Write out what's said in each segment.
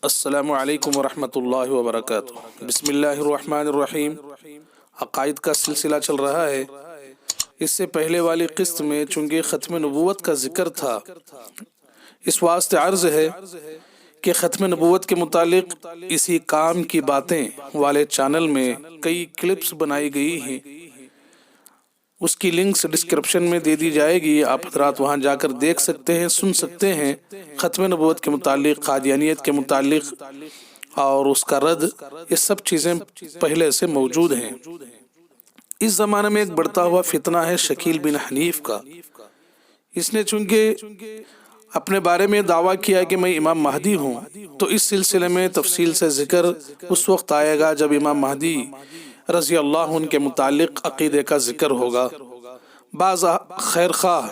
السلام علیکم ورحمۃ اللہ وبرکاتہ۔ بسم اللہ الرحمن الرحیم۔ عقائد کا سلسلہ چل رہا ہے۔ اس سے پہلے والی قسط میں چونکہ ختم نبوت کا ذکر تھا، اس واسطے عرض ہے کہ ختم نبوت کے متعلق اسی کام کی باتیں والے چینل میں کئی کلپس بنائی گئی ہیں، اس کی لنکس ڈسکرپشن میں دے دی جائے گی، آپ حضرات وہاں جا کر دیکھ سکتے ہیں، سن سکتے ہیں۔ ختم نبوت کے متعلق، قادیانیت کے متعلق اور اس کا رد، یہ سب چیزیں پہلے سے موجود ہیں۔ اس زمانے میں ایک بڑھتا ہوا فتنہ ہے شکیل بن حنیف کا۔ اس نے چونکہ اپنے بارے میں دعویٰ کیا ہے کہ میں امام مہدی ہوں، تو اس سلسلے میں تفصیل سے ذکر اس وقت آئے گا جب امام مہدی رضی اللہ عنہ کے متعلق عقیدے کا ذکر ہوگا۔ بعض خیر خواہ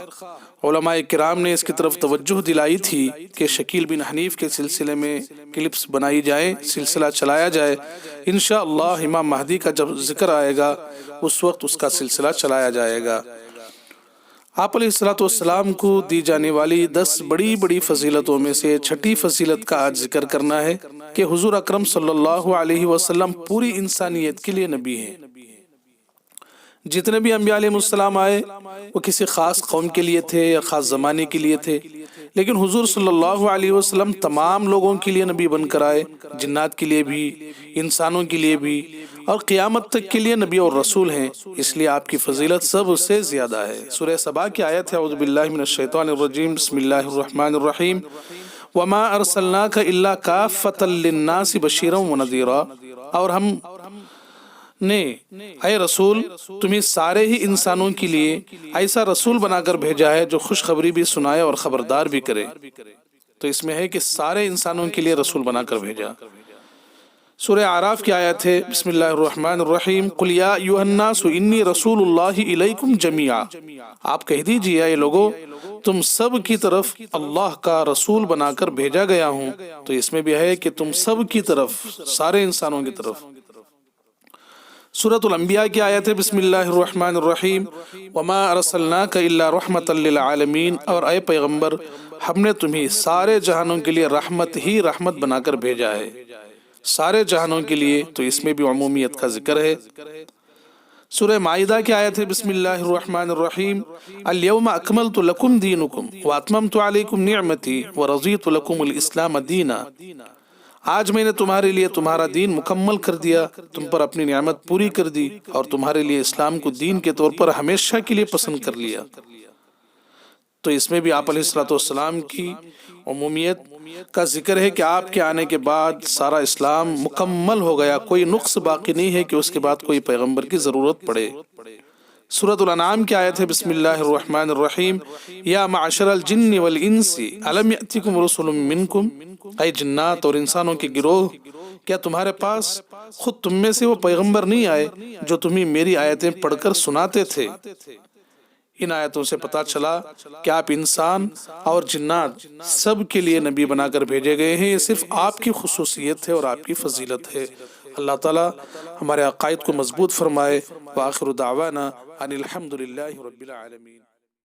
علماء کرام نے اس کی طرف توجہ دلائی تھی کہ شکیل بن حنیف کے سلسلے میں کلپس بنائی جائیں، سلسلہ چلایا جائے۔ انشاءاللہ امام مہدی کا جب ذکر آئے گا اس وقت اس کا سلسلہ چلایا جائے گا۔ آپ علیہ السلام کو دی جانے والی 10 بڑی بڑی فضیلتوں میں سے چھٹی فضیلت کا آج ذکر کرنا ہے کہ حضور اکرم صلی اللہ علیہ وسلم پوری انسانیت کے لیے نبی ہیں۔ جتنے بھی انبیاء علیہ السلام آئے وہ کسی خاص قوم کے لیے تھے یا خاص زمانے کے لیے تھے، لیکن حضور صلی اللہ علیہ وسلم تمام لوگوں کے لیے نبی بن کر آئے، جنات کے لیے بھی، انسانوں کے لیے بھی، اور قیامت تک کے لیے نبی اور رسول ہیں، اس لیے آپ کی فضیلت سب سے زیادہ ہے۔ سورہ سبا کی آیت ہے، اعوذ باللہ من الشیطان الرجیم، بسم اللہ الرحمن الرحیم، وما ارسلناک الا کافۃ للناس بشیرا ونذیرا، اور ہم نے اے رسول تمہیں سارے ہی انسانوں کے لیے ایسا رسول بنا کر بھیجا ہے جو خوشخبری بھی سنائے اور خبردار بھی کرے۔ تو اس میں ہے کہ سارے انسانوں کے لیے رسول بنا کر بھیجا۔ سورہ اعراف کی آیت ہے، بسم اللہ الرحمن الرحیم، قل یا ایھا الناس انی رسول اللہ الیکم جمیعا، آپ کہہ دیجئے اے لوگو تم سب کی طرف اللہ کا رسول بنا کر بھیجا گیا ہوں۔ تو اس میں بھی ہے کہ تم سب کی طرف، سارے انسانوں کی طرف۔ سورۃ الانبیاء کی آیت ہے، بسم اللہ الرحمن الرحیم، وما ارسلناک الا رحمۃ للعالمین، اور اے پیغمبر ہم نے تمہیں سارے جہانوں کے لیے رحمت ہی رحمت بنا کر بھیجا ہے، سارے جہانوں کے لیے، تو اس میں بھی عمومیت کا ذکر ہے۔ سورہ مائدہ کی آیت ہے، بسم اللہ الرحمن الرحیم، الیوم اکملت لکم دینکم واتممت علیکم نعمتی ورضیت لکم الاسلام دینا، آج میں نے تمہارے لیے تمہارا دین مکمل کر دیا، تم پر اپنی نعمت پوری کر دی اور تمہارے لیے اسلام کو دین کے طور پر ہمیشہ کے لیے پسند کر لیا۔ تو اس میں بھی آپ علیہ السلام کی عمومیت کا ذکر ہے کہ آپ کے آنے کے بعد سارا اسلام مکمل ہو گیا، کوئی نقص باقی نہیں ہے کہ اس کے بعد کوئی پیغمبر کی ضرورت پڑے۔ سورۃ الانعام کی آیت ہے، بسم اللہ الرحمن الرحیم، یا معشر الجن والانس الم یأتکم رسل منکم، اے جنات اور انسانوں کے گروہ کیا تمہارے پاس خود تم میں سے وہ پیغمبر نہیں آئے جو تمہیں میری آیتیں پڑھ کر سناتے تھے۔ ان آیتوں سے پتہ چلا کہ آپ انسان اور جنات سب کے لیے نبی بنا کر بھیجے گئے ہیں، یہ صرف آپ کی خصوصیت ہے اور آپ کی فضیلت ہے۔ اللہ تعالی ہمارے عقائد کو مضبوط فرمائے۔ وآخر دعوانا ان الحمد للہ رب العالمین۔